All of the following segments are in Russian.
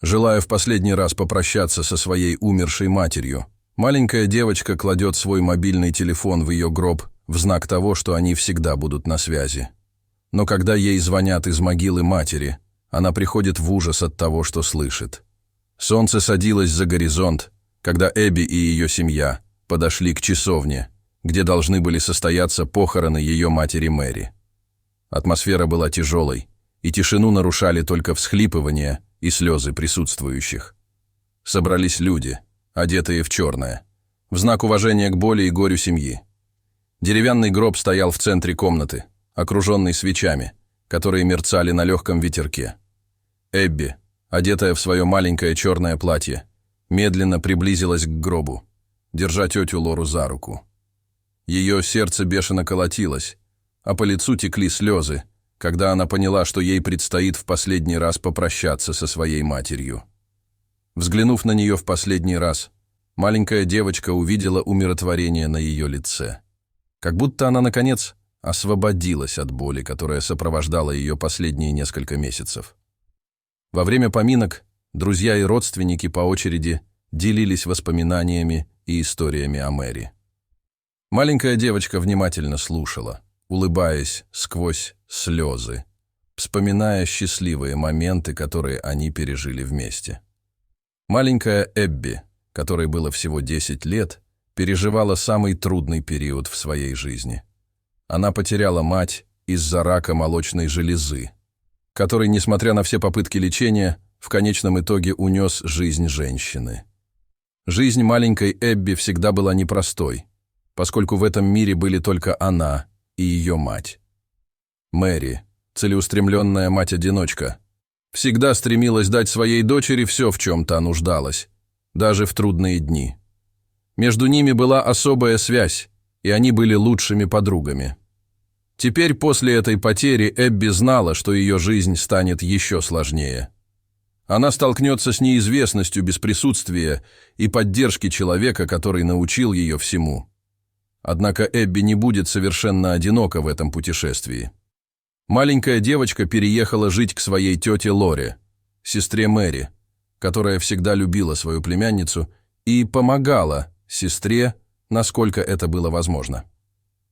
Желая в последний раз попрощаться со своей умершей матерью, маленькая девочка кладет свой мобильный телефон в ее гроб в знак того, что они всегда будут на связи. Но когда ей звонят из могилы матери, она приходит в ужас от того, что слышит. Солнце садилось за горизонт, когда Эбби и ее семья подошли к часовне, где должны были состояться похороны ее матери Мэри. Атмосфера была тяжелой, и тишину нарушали только всхлипывания и слезы присутствующих. Собрались люди, одетые в черное, в знак уважения к боли и горю семьи. Деревянный гроб стоял в центре комнаты, окруженный свечами, которые мерцали на легком ветерке. Эбби, одетая в свое маленькое черное платье, медленно приблизилась к гробу, держа тетю Лору за руку. Ее сердце бешено колотилось, а по лицу текли слезы, когда она поняла, что ей предстоит в последний раз попрощаться со своей матерью. Взглянув на нее в последний раз, маленькая девочка увидела умиротворение на ее лице. Как будто она, наконец, освободилась от боли, которая сопровождала ее последние несколько месяцев. Во время поминок друзья и родственники по очереди делились воспоминаниями и историями о Мэри. Маленькая девочка внимательно слушала, улыбаясь сквозь слезы, вспоминая счастливые моменты, которые они пережили вместе. Маленькая Эбби, которой было всего 10 лет, переживала самый трудный период в своей жизни. Она потеряла мать из-за рака молочной железы, который, несмотря на все попытки лечения, в конечном итоге унес жизнь женщины. Жизнь маленькой Эбби всегда была непростой, поскольку в этом мире были только она и ее мать. Мэри, целеустремленная мать-одиночка, всегда стремилась дать своей дочери все, в чем та нуждалась, даже в трудные дни. Между ними была особая связь, и они были лучшими подругами. Теперь, после этой потери, Эбби знала, что ее жизнь станет еще сложнее. Она столкнется с неизвестностью без присутствия и поддержки человека, который научил ее всему. Однако Эбби не будет совершенно одинока в этом путешествии. Маленькая девочка переехала жить к своей тете Лоре, сестре Мэри, которая всегда любила свою племянницу и помогала сестре, насколько это было возможно.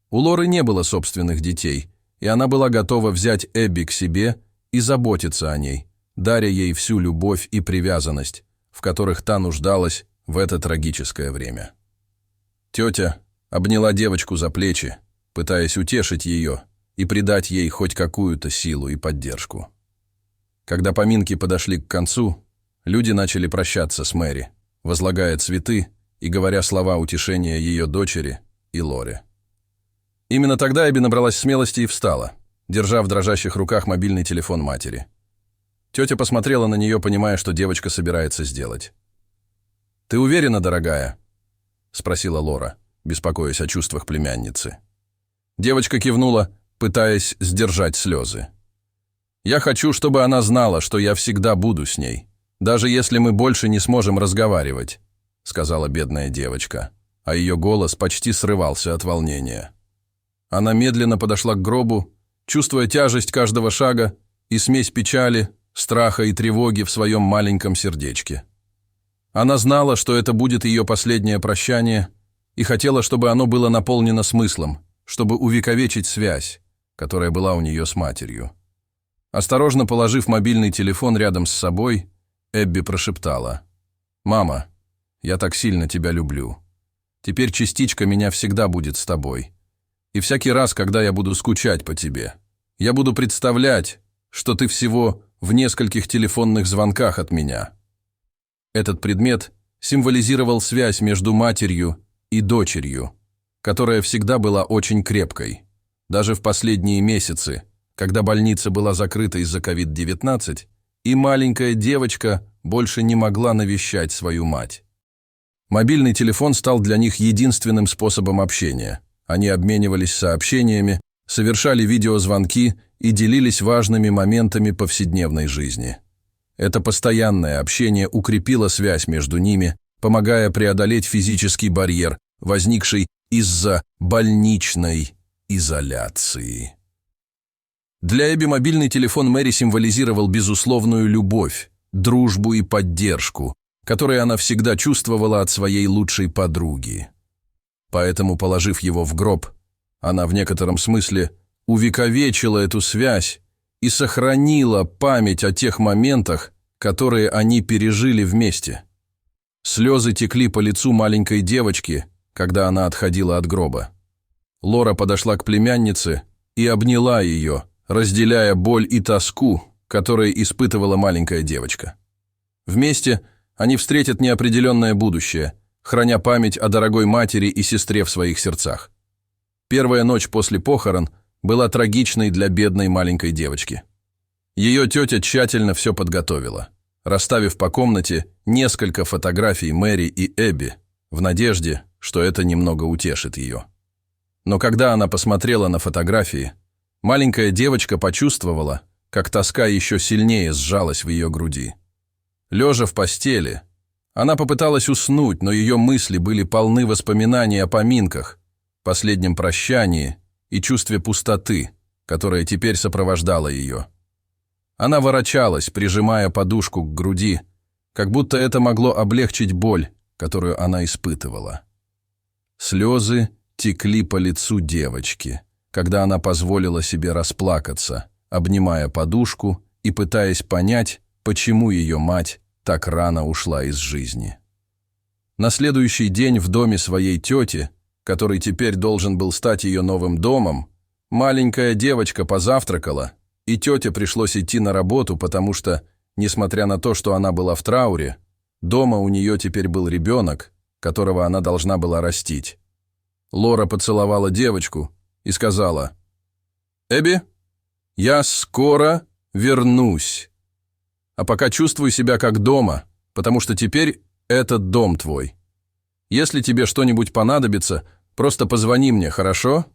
У Лоры не было собственных детей, и она была готова взять Эбби к себе и заботиться о ней, даря ей всю любовь и привязанность, в которых та нуждалась в это трагическое время. Тетя обняла девочку за плечи, пытаясь утешить ее и придать ей хоть какую-то силу и поддержку. Когда поминки подошли к концу, люди начали прощаться с Мэри, возлагая цветы и говоря слова утешения ее дочери и Лоре. Именно тогда Эбби набралась смелости и встала, держа в дрожащих руках мобильный телефон матери. Тетя посмотрела на нее, понимая, что девочка собирается сделать. «Ты уверена, дорогая?» — спросила Лора, беспокоясь о чувствах племянницы. Девочка кивнула, пытаясь сдержать слезы. «Я хочу, чтобы она знала, что я всегда буду с ней, даже если мы больше не сможем разговаривать», — сказала бедная девочка, а ее голос почти срывался от волнения. Она медленно подошла к гробу, чувствуя тяжесть каждого шага и смесь печали, страха и тревоги в своем маленьком сердечке. Она знала, что это будет ее последнее прощание, и хотела, чтобы оно было наполнено смыслом, чтобы увековечить связь, которая была у нее с матерью. Осторожно положив мобильный телефон рядом с собой, Эбби прошептала: «Мама, я так сильно тебя люблю. Теперь частичка меня всегда будет с тобой. И всякий раз, когда я буду скучать по тебе, я буду представлять, что ты всего в нескольких телефонных звонках от меня». Этот предмет символизировал связь между матерью и дочерью, которая всегда была очень крепкой. Даже в последние месяцы, когда больница была закрыта из-за COVID-19, и маленькая девочка больше не могла навещать свою мать. Мобильный телефон стал для них единственным способом общения. Они обменивались сообщениями, совершали видеозвонки и делились важными моментами повседневной жизни. Это постоянное общение укрепило связь между ними, помогая преодолеть физический барьер, возникший из-за больничной изоляции. Для Эбби мобильный телефон Мэри символизировал безусловную любовь, дружбу и поддержку, которые она всегда чувствовала от своей лучшей подруги. Поэтому, положив его в гроб, она в некотором смысле увековечила эту связь и сохранила память о тех моментах, которые они пережили вместе. Слезы текли по лицу маленькой девочки, когда она отходила от гроба. Лора подошла к племяннице и обняла ее, разделяя боль и тоску, которые испытывала маленькая девочка. Вместе они встретят неопределенное будущее, храня память о дорогой матери и сестре в своих сердцах. Первая ночь после похорон была трагичной для бедной маленькой девочки. Ее тетя тщательно все подготовила, расставив по комнате несколько фотографий Мэри и Эбби, в надежде, что это немного утешит ее. Но когда она посмотрела на фотографии, маленькая девочка почувствовала, как тоска еще сильнее сжалась в ее груди. Лежа в постели, она попыталась уснуть, но ее мысли были полны воспоминаний о поминках, последнем прощании и чувстве пустоты, которое теперь сопровождало ее. Она ворочалась, прижимая подушку к груди, как будто это могло облегчить боль, которую она испытывала. Слезы текли по лицу девочки, когда она позволила себе расплакаться, обнимая подушку и пытаясь понять, почему ее мать так рано ушла из жизни. На следующий день в доме своей тети, который теперь должен был стать ее новым домом, маленькая девочка позавтракала, и тете пришлось идти на работу, потому что, несмотря на то, что она была в трауре, дома у нее теперь был ребенок, которого она должна была растить. Лора поцеловала девочку и сказала: «Эбби, я скоро вернусь. А пока чувствуй себя как дома, потому что теперь этот дом твой. Если тебе что-нибудь понадобится, просто позвони мне, хорошо?»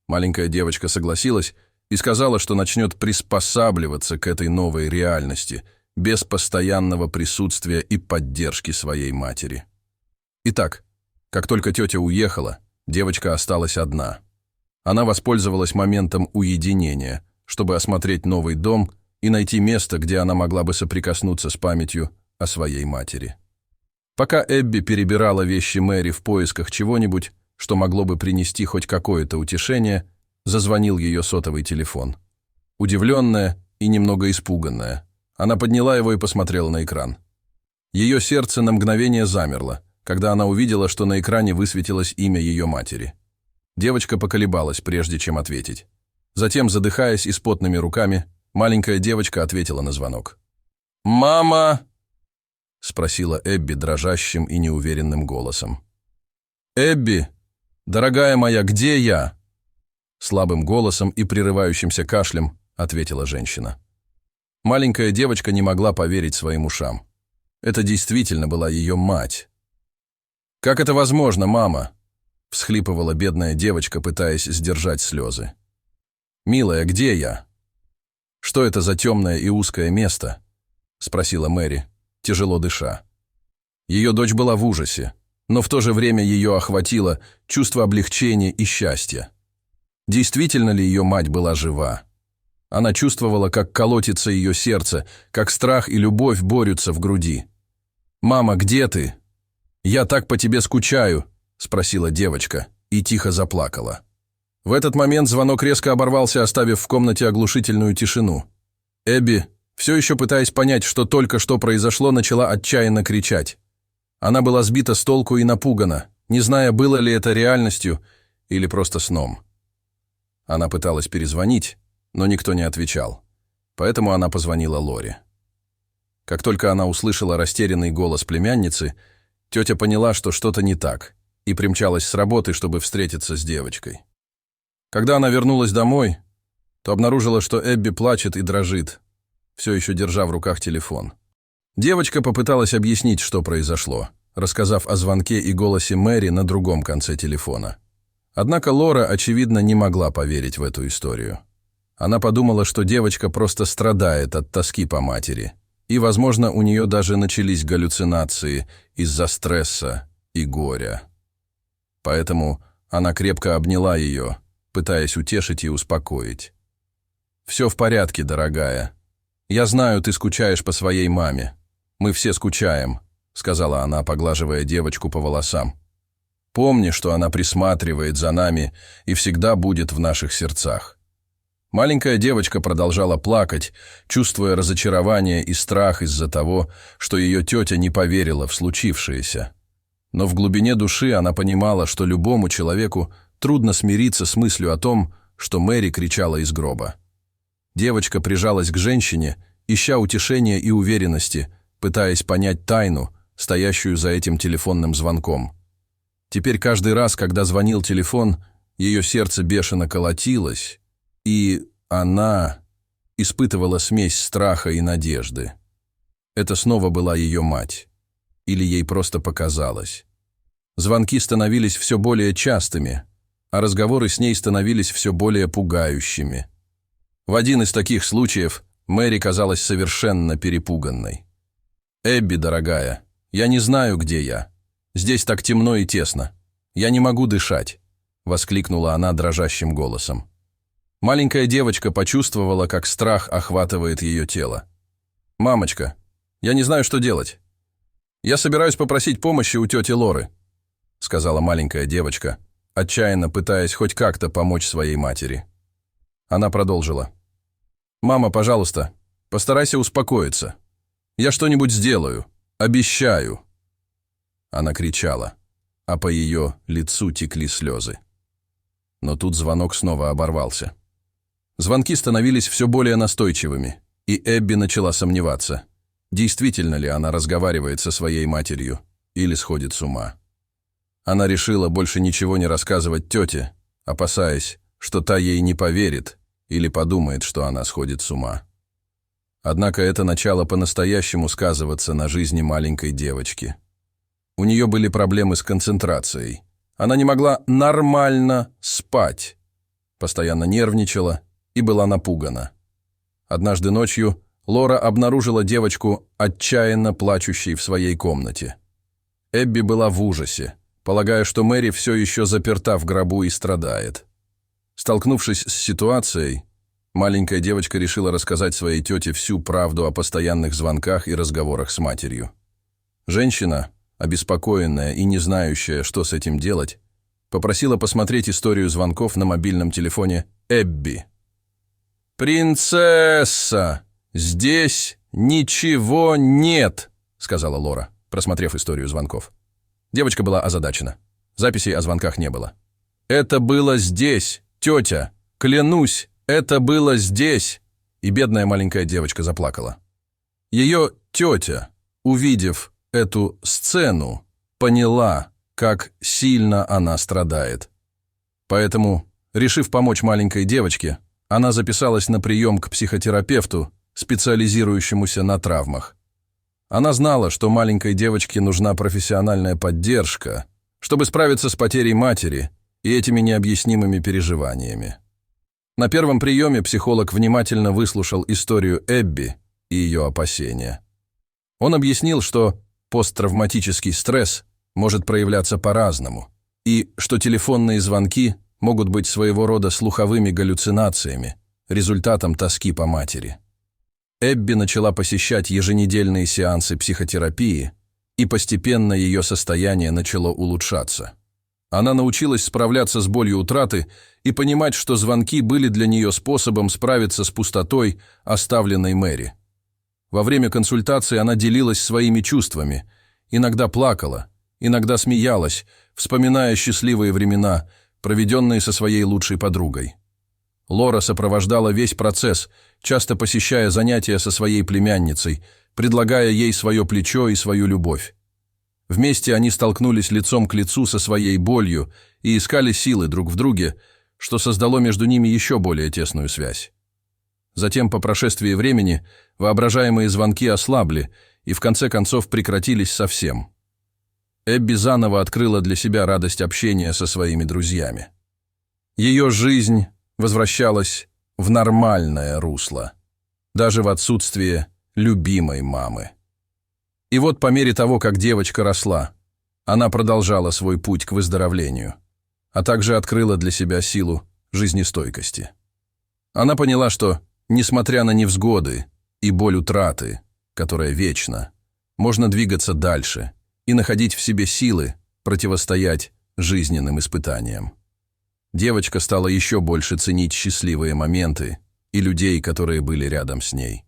Маленькая девочка согласилась и сказала, что начнет приспосабливаться к этой новой реальности, без постоянного присутствия и поддержки своей матери. Итак, как только тетя уехала, девочка осталась одна. Она воспользовалась моментом уединения, чтобы осмотреть новый дом и найти место, где она могла бы соприкоснуться с памятью о своей матери. Пока Эбби перебирала вещи Мэри в поисках чего-нибудь, что могло бы принести хоть какое-то утешение, зазвонил ее сотовый телефон. Удивленная и немного испуганная, она подняла его и посмотрела на экран. Ее сердце на мгновение замерло, когда она увидела, что на экране высветилось имя ее матери. Девочка поколебалась, прежде чем ответить. Затем, задыхаясь и с потными руками, маленькая девочка ответила на звонок. «Мама!» — спросила Эбби дрожащим и неуверенным голосом. «Эбби, дорогая моя, где я?» Слабым голосом и прерывающимся кашлем ответила женщина. Маленькая девочка не могла поверить своим ушам. Это действительно была ее мать. «Как это возможно, мама?» — всхлипывала бедная девочка, пытаясь сдержать слезы. «Милая, где я?» «Что это за темное и узкое место?» — спросила Мэри, тяжело дыша. Ее дочь была в ужасе, но в то же время ее охватило чувство облегчения и счастья. Действительно ли ее мать была жива? Она чувствовала, как колотится ее сердце, как страх и любовь борются в груди. «Мама, где ты? Я так по тебе скучаю», — спросила девочка и тихо заплакала. В этот момент звонок резко оборвался, оставив в комнате оглушительную тишину. Эбби, все еще пытаясь понять, что только что произошло, начала отчаянно кричать. Она была сбита с толку и напугана, не зная, было ли это реальностью или просто сном. Она пыталась перезвонить, но никто не отвечал, поэтому она позвонила Лоре. Как только она услышала растерянный голос племянницы, тетя поняла, что что-то не так, и примчалась с работы, чтобы встретиться с девочкой. Когда она вернулась домой, то обнаружила, что Эбби плачет и дрожит, все еще держа в руках телефон. Девочка попыталась объяснить, что произошло, рассказав о звонке и голосе Мэри на другом конце телефона. Однако Лора, очевидно, не могла поверить в эту историю. Она подумала, что девочка просто страдает от тоски по матери, и, возможно, у нее даже начались галлюцинации из-за стресса и горя. Поэтому она крепко обняла ее, пытаясь утешить и успокоить. «Все в порядке, дорогая. «Я знаю, ты скучаешь по своей маме. Мы все скучаем», — сказала она, поглаживая девочку по волосам. «Помни, что она присматривает за нами и всегда будет в наших сердцах». Маленькая девочка продолжала плакать, чувствуя разочарование и страх из-за того, что ее тетя не поверила в случившееся. Но в глубине души она понимала, что любому человеку трудно смириться с мыслью о том, что Мэри кричала из гроба. Девочка прижалась к женщине, ища утешения и уверенности, пытаясь понять тайну, стоящую за этим телефонным звонком. Теперь каждый раз, когда звонил телефон, ее сердце бешено колотилось, и она испытывала смесь страха и надежды. Это снова была ее мать. Или ей просто показалось. Звонки становились все более частыми, а разговоры с ней становились все более пугающими. В один из таких случаев Мэри казалась совершенно перепуганной. «Эбби, дорогая, я не знаю, где я. Здесь так темно и тесно. Я не могу дышать», — воскликнула она дрожащим голосом. Маленькая девочка почувствовала, как страх охватывает ее тело. «Мамочка, я не знаю, что делать. Я собираюсь попросить помощи у тети Лоры», — сказала маленькая девочка, отчаянно пытаясь хоть как-то помочь своей матери. Она продолжила. «Мама, пожалуйста, постарайся успокоиться. Я что-нибудь сделаю. Обещаю». Она кричала, а по ее лицу текли слезы. Но тут звонок снова оборвался. Звонки становились все более настойчивыми, и Эбби начала сомневаться, действительно ли она разговаривает со своей матерью или сходит с ума. Она решила больше ничего не рассказывать тете, опасаясь, что та ей не поверит или подумает, что она сходит с ума. Однако это начало по-настоящему сказываться на жизни маленькой девочки. У нее были проблемы с концентрацией. Она не могла нормально спать, постоянно нервничала и была напугана. Однажды ночью Лора обнаружила девочку, отчаянно плачущей в своей комнате. Эбби была в ужасе, полагая, что Мэри все еще заперта в гробу и страдает. Столкнувшись с ситуацией, маленькая девочка решила рассказать своей тете всю правду о постоянных звонках и разговорах с матерью. Женщина, обеспокоенная и не знающая, что с этим делать, попросила посмотреть историю звонков на мобильном телефоне Эбби. «Принцесса, здесь ничего нет», — сказала Лора, просмотрев историю звонков. Девочка была озадачена. Записей о звонках не было. «Это было здесь, тетя! Клянусь, это было здесь!» И бедная маленькая девочка заплакала. Ее тетя, увидев эту сцену, поняла, как сильно она страдает. Поэтому, решив помочь маленькой девочке, она записалась на прием к психотерапевту, специализирующемуся на травмах. Она знала, что маленькой девочке нужна профессиональная поддержка, чтобы справиться с потерей матери и этими необъяснимыми переживаниями. На первом приеме психолог внимательно выслушал историю Эбби и ее опасения. Он объяснил, что посттравматический стресс может проявляться по-разному, и что телефонные звонки могут быть своего рода слуховыми галлюцинациями, результатом тоски по матери. Эбби начала посещать еженедельные сеансы психотерапии, и постепенно ее состояние начало улучшаться. Она научилась справляться с болью утраты и понимать, что звонки были для нее способом справиться с пустотой, оставленной Мэри. Во время консультации она делилась своими чувствами, иногда плакала, иногда смеялась, вспоминая счастливые времена, проведенные со своей лучшей подругой. Лора сопровождала весь процесс, часто посещая занятия со своей племянницей, предлагая ей свое плечо и свою любовь. Вместе они столкнулись лицом к лицу со своей болью и искали силы друг в друге, что создало между ними еще более тесную связь. Затем, по прошествии времени, воображаемые звонки ослабли и в конце концов прекратились совсем. Эбби заново открыла для себя радость общения со своими друзьями. Ее жизнь возвращалась в нормальное русло, даже в отсутствие любимой мамы. И вот по мере того, как девочка росла, она продолжала свой путь к выздоровлению, а также открыла для себя силу жизнестойкости. Она поняла, что, несмотря на невзгоды, и боль утраты, которая вечна, можно двигаться дальше и находить в себе силы противостоять жизненным испытаниям. Девочка стала еще больше ценить счастливые моменты и людей, которые были рядом с ней.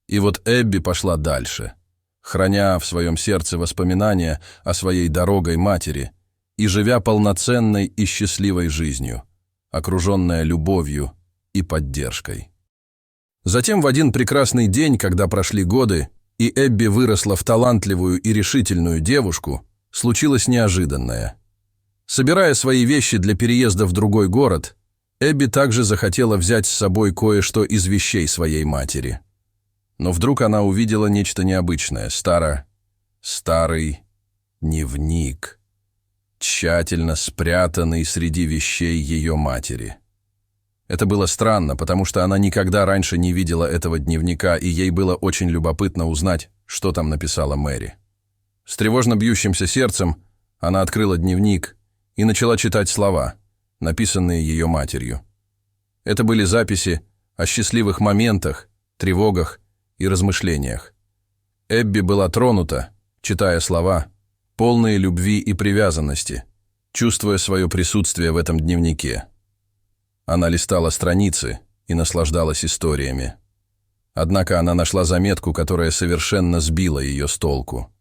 И вот Эбби пошла дальше, храня в своем сердце воспоминания о своей дорогой матери и живя полноценной и счастливой жизнью, окруженная любовью и поддержкой. Затем в один прекрасный день, когда прошли годы, и Эбби выросла в талантливую и решительную девушку, случилось неожиданное. Собирая свои вещи для переезда в другой город, Эбби также захотела взять с собой кое-что из вещей своей матери. Но вдруг она увидела нечто необычное. Старый дневник, тщательно спрятанный среди вещей ее матери. Это было странно, потому что она никогда раньше не видела этого дневника, и ей было очень любопытно узнать, что там написала Мэри. С тревожно бьющимся сердцем она открыла дневник и начала читать слова, написанные ее матерью. Это были записи о счастливых моментах, тревогах и размышлениях. Эбби была тронута, читая слова, полные любви и привязанности, чувствуя свое присутствие в этом дневнике. Она листала страницы и наслаждалась историями. Однако она нашла заметку, которая совершенно сбила ее с толку.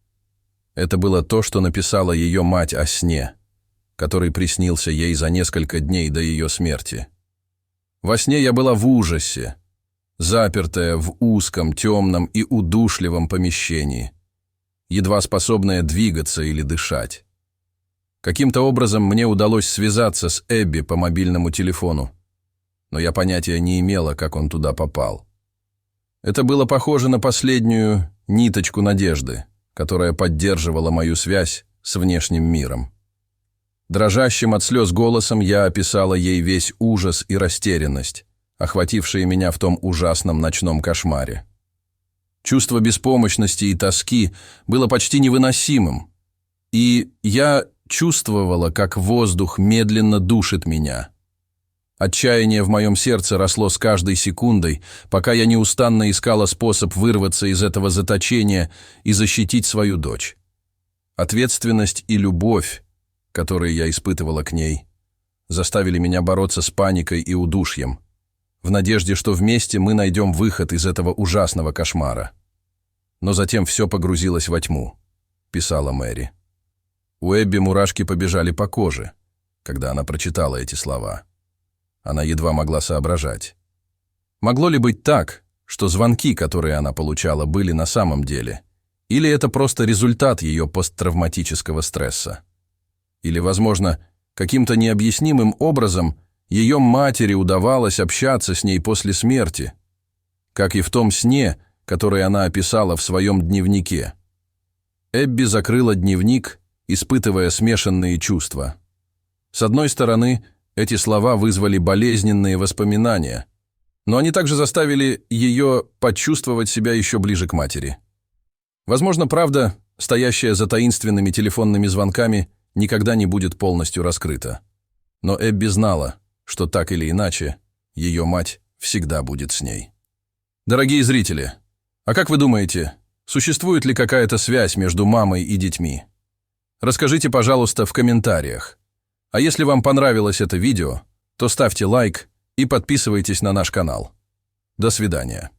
Это было то, что написала ее мать о сне, который приснился ей за несколько дней до ее смерти. «Во сне я была в ужасе, запертая в узком, темном и удушливом помещении, едва способная двигаться или дышать. Каким-то образом мне удалось связаться с Эбби по мобильному телефону, но я понятия не имела, как он туда попал. Это было похоже на последнюю ниточку надежды, которая поддерживала мою связь с внешним миром. Дрожащим от слез голосом я описала ей весь ужас и растерянность, охватившие меня в том ужасном ночном кошмаре. Чувство беспомощности и тоски было почти невыносимым, и я чувствовала, как воздух медленно душит меня. Отчаяние в моем сердце росло с каждой секундой, пока я неустанно искала способ вырваться из этого заточения и защитить свою дочь. Ответственность и любовь, которые я испытывала к ней, заставили меня бороться с паникой и удушьем, в надежде, что вместе мы найдем выход из этого ужасного кошмара. Но затем все погрузилось во тьму, писала Мэри. У Эбби мурашки побежали по коже, когда она прочитала эти слова. Она едва могла соображать. Могло ли быть так, что звонки, которые она получала, были на самом деле? Или это просто результат ее посттравматического стресса? Или, возможно, каким-то необъяснимым образом ее матери удавалось общаться с ней после смерти, как и в том сне, который она описала в своем дневнике. Эбби закрыла дневник, испытывая смешанные чувства. С одной стороны, эти слова вызвали болезненные воспоминания, но они также заставили ее почувствовать себя еще ближе к матери. Возможно, правда, стоящая за таинственными телефонными звонками, никогда не будет полностью раскрыта. Но Эбби знала, что так или иначе ее мать всегда будет с ней. Дорогие зрители, а как вы думаете, существует ли какая-то связь между мамой и детьми? Расскажите, пожалуйста, в комментариях. А если вам понравилось это видео, то ставьте лайк и подписывайтесь на наш канал. До свидания.